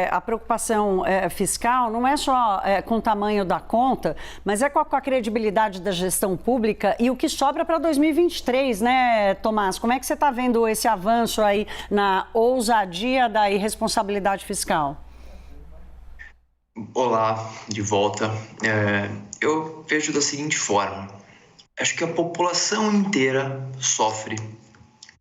a preocupação fiscal não é só com o tamanho da conta, mas é com a credibilidade da gestão pública e o que sobra para 2023, né, Tomás? Como é que você está vendo esse avanço aí na ousadia da irresponsabilidade fiscal? Olá, de volta. Eu vejo da seguinte forma: acho que a população inteira sofre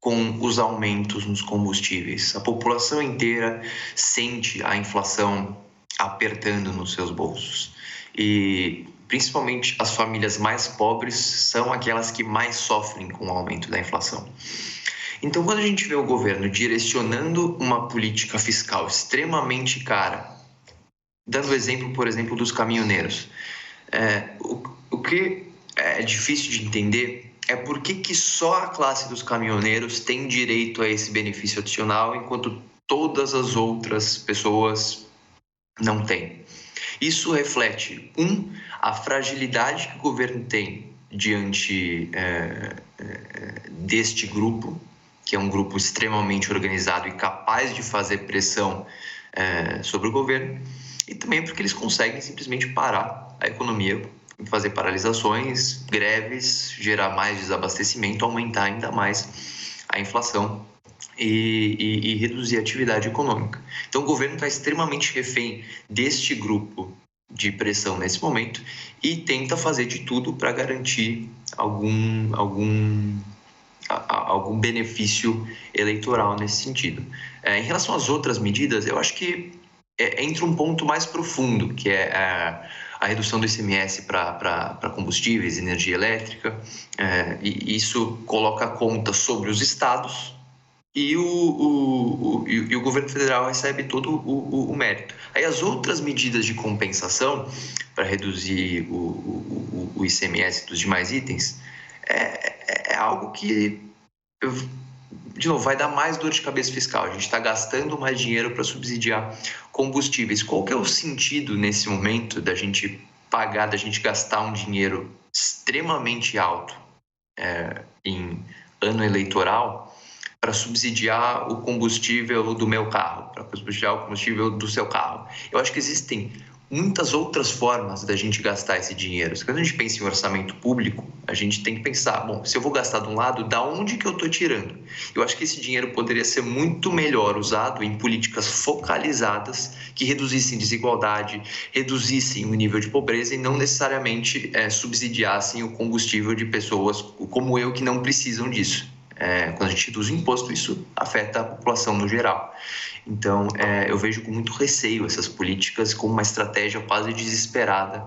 com os aumentos nos combustíveis. A população inteira sente a inflação apertando nos seus bolsos. E principalmente as famílias mais pobres são aquelas que mais sofrem com o aumento da inflação. Então, quando a gente vê o governo direcionando uma política fiscal extremamente cara, dando o exemplo, por exemplo, dos caminhoneiros, o que é difícil de entender é por que só a classe dos caminhoneiros tem direito a esse benefício adicional, enquanto todas as outras pessoas não têm. Isso reflete, a fragilidade que o governo tem diante deste grupo, que é um grupo extremamente organizado e capaz de fazer pressão sobre o governo, e também porque eles conseguem simplesmente parar a economia, fazer paralisações, greves, gerar mais desabastecimento, aumentar ainda mais a inflação e reduzir a atividade econômica. Então o governo está extremamente refém deste grupo de pressão nesse momento e tenta fazer de tudo para garantir algum benefício eleitoral nesse sentido. Em relação às outras medidas, eu acho que entra um ponto mais profundo, que é a redução do ICMS para combustíveis, energia elétrica, e isso coloca a conta sobre os estados e o governo federal recebe todo o mérito. Aí as outras medidas de compensação para reduzir o ICMS dos demais itens é algo que, de novo, vai dar mais dor de cabeça fiscal. A gente está gastando mais dinheiro para subsidiar combustíveis. Qual que é o sentido nesse momento da gente gastar um dinheiro extremamente alto em ano eleitoral para subsidiar o combustível do meu carro, para subsidiar o combustível do seu carro? Eu acho que existem muitas outras formas da gente gastar esse dinheiro. Quando a gente pensa em orçamento público, a gente tem que pensar, bom, se eu vou gastar de um lado, da onde que eu estou tirando? Eu acho que esse dinheiro poderia ser muito melhor usado em políticas focalizadas que reduzissem desigualdade, reduzissem o nível de pobreza e não necessariamente subsidiassem o combustível de pessoas como eu que não precisam disso. Quando a gente reduz o imposto, isso afeta a população no geral. Então, eu vejo com muito receio essas políticas como uma estratégia quase desesperada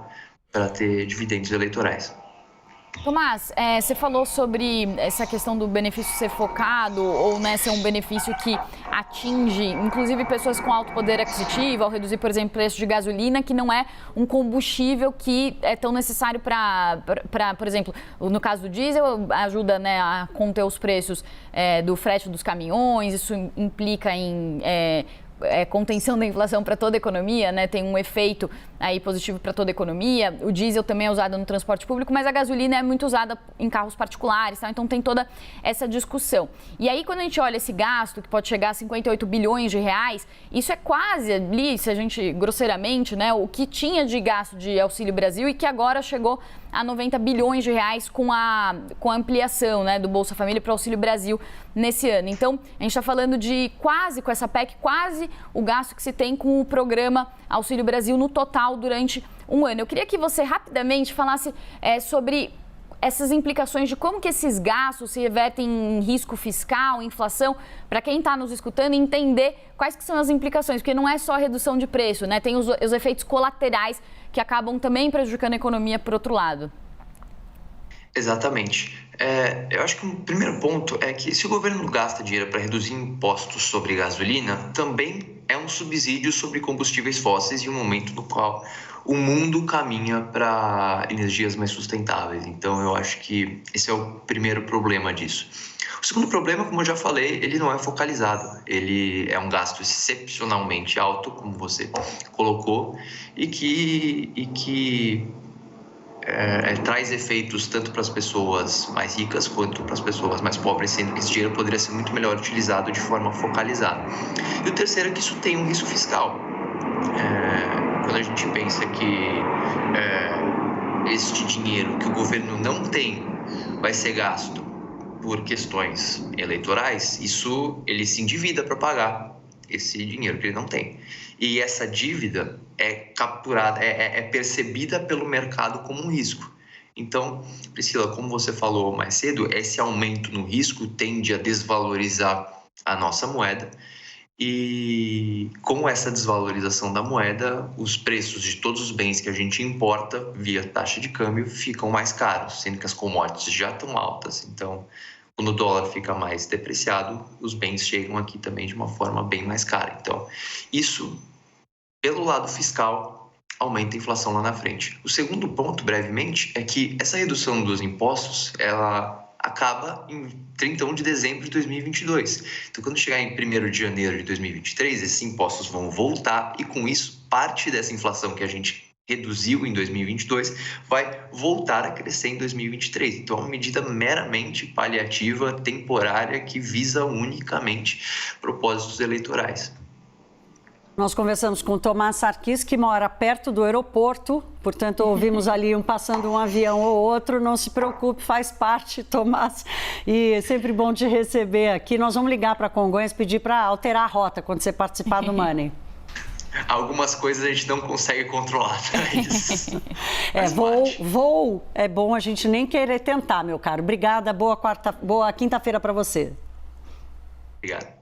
para ter dividendos eleitorais. Tomás, você falou sobre essa questão do benefício ser focado ou, né, ser um benefício que atinge, inclusive, pessoas com alto poder aquisitivo, ao reduzir, por exemplo, o preço de gasolina, que não é um combustível que é tão necessário para, por exemplo, no caso do diesel, ajuda, né, a conter os preços do frete dos caminhões, isso implica em contenção da inflação para toda a economia, né? Tem um efeito aí positivo para toda a economia. O diesel também é usado no transporte público, mas a gasolina é muito usada em carros particulares, tá? Então tem toda essa discussão. E aí, quando a gente olha esse gasto, que pode chegar a 58 bilhões de reais, isso é quase ali, se a gente, grosseiramente, né, o que tinha de gasto de Auxílio Brasil e que agora chegou a 90 bilhões de reais com a ampliação, né, do Bolsa Família para o Auxílio Brasil nesse ano. Então, a gente está falando de quase, com essa PEC, quase o gasto que se tem com o programa Auxílio Brasil no total durante um ano. Eu queria que você rapidamente falasse sobre essas implicações de como que esses gastos se revertem em risco fiscal, inflação, para quem está nos escutando entender quais que são as implicações, porque não é só a redução de preço, né? Tem os efeitos colaterais que acabam também prejudicando a economia por outro lado. Exatamente. Eu acho que o primeiro ponto é que se o governo gasta dinheiro para reduzir impostos sobre gasolina, também é um subsídio sobre combustíveis fósseis em um momento no qual o mundo caminha para energias mais sustentáveis. Então, eu acho que esse é o primeiro problema disso. O segundo problema, como eu já falei, ele não é focalizado. Ele é um gasto excepcionalmente alto, como você colocou, e que traz efeitos tanto para as pessoas mais ricas quanto para as pessoas mais pobres, sendo que esse dinheiro poderia ser muito melhor utilizado de forma focalizada. E o terceiro é que isso tem um risco fiscal. Quando a gente pensa que este dinheiro que o governo não tem vai ser gasto por questões eleitorais, ele se endivida para pagar esse dinheiro que ele não tem. E essa dívida é capturada, é percebida pelo mercado como um risco. Então, Priscila, como você falou mais cedo, esse aumento no risco tende a desvalorizar a nossa moeda. E com essa desvalorização da moeda, os preços de todos os bens que a gente importa via taxa de câmbio ficam mais caros, sendo que as commodities já estão altas. Então, quando o dólar fica mais depreciado, os bens chegam aqui também de uma forma bem mais cara. Então, isso, pelo lado fiscal, aumenta a inflação lá na frente. O segundo ponto, brevemente, é que essa redução dos impostos, ela acaba em 31 de dezembro de 2022. Então, quando chegar em 1º de janeiro de 2023, esses impostos vão voltar e, com isso, parte dessa inflação que a gente reduziu em 2022 vai voltar a crescer em 2023. Então, é uma medida meramente paliativa, temporária, que visa unicamente propósitos eleitorais. Nós conversamos com o Tomás Sarkis, que mora perto do aeroporto, portanto, ouvimos ali passando um avião ou outro. Não se preocupe, faz parte, Tomás, e é sempre bom te receber aqui. Nós vamos ligar para Congonhas, pedir para alterar a rota quando você participar do Money. Algumas coisas a gente não consegue controlar, mas voo é bom a gente nem querer tentar, meu caro. Obrigada, boa quinta-feira para você. Obrigado.